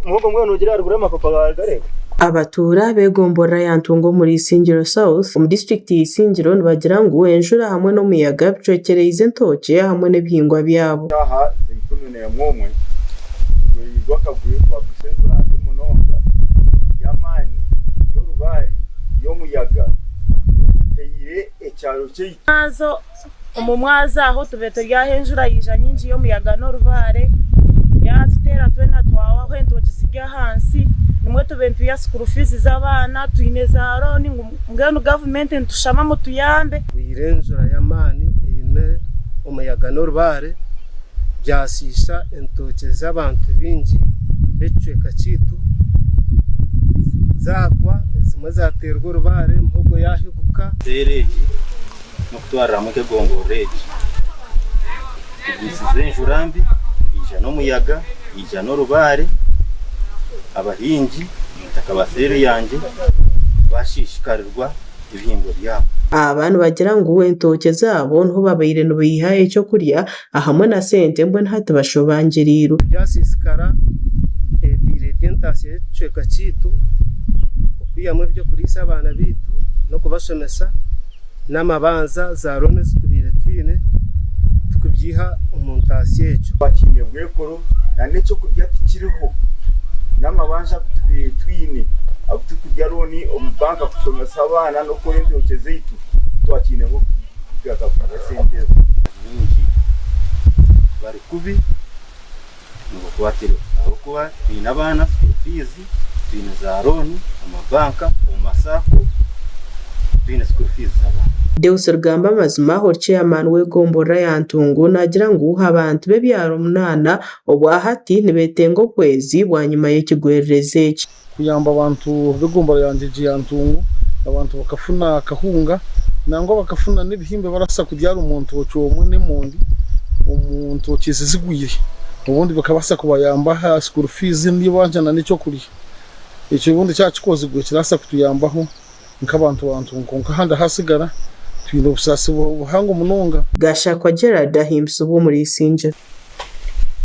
muhogo mwana ugira arugura amakopa gare abatura begombora yantungo muri Isingiro South mu district y'Isingiro bagira ngo enjura hamwe no muyaga bcokereye ize ntoke hamwe n'ibihingwa byabo aha itumene ya mwomwe yigwa kavuye kwa Busentura munonga yamani y'urubari yo muyaga teyire ecyaro cye nazo umumwaza aho tubeto rya henjura yija nyinji yo muyaga no rubare yatutera twena twawa aho ntoki sigya hansi nimwe tubentu ya school fees z'abana tuyineza aroni ngano government ntushama mutuyambe wirenjura yamani ine umuyaga no rubare byasisha entoke z'abantu bingi becweka citu zakwa zimwe zaterwa rubare mhogo yahiguka tereji no kutwara muke gongo reji igisize njurambi ija no muyaga ija no rubare abahingi takabasere yanje bashishikarirwa ibihingwa byabo abantu bagira ngo entoke zabo nho babayire no bihaye cyo kurya ahamwe na sente mbwe ntatabashobangiriro byasisikara diregentasiye cweka citu kwiyamwe byo kurisa abana bitu no kubashomesa n'amabanza za rone zitubire twine tukubyiha umuntasiye cyo bakine bwekoro nane cyo kurya tikiriho n'amabanja kutubire twine abutu kurya roni omubanka kushomesa abana no korendoke zeitu twakineho kugaga kwa sente nyingi bari kubi ngo kwatiro aho kuba bina abana fees bina za roni amabanka umasako bina school fees z'abana Deus Rugamba Mazima ho chairman we gombora yantungo nagira ngo abantu be byaro munana obwahati nibetengo kwezi bwanyuma y'ikigwerereze iki kuyamba abantu begombora yanje yantungo abantu bakafuna kahunga nango bakafuna n'ibihimbe barasa kudyara umuntu wocomwe n'emundi umuntu okiziziguye ubundi bakabasa kubayamba ha school fees nibanjana n'icyo kuri icyo bundi cyacikoze gwe kirasa kutuyambaho nk'abantu nko handa hasigara twino busasi buhanga umunonga Gashakwa Gerard Ahimsu bo muri Isingiro.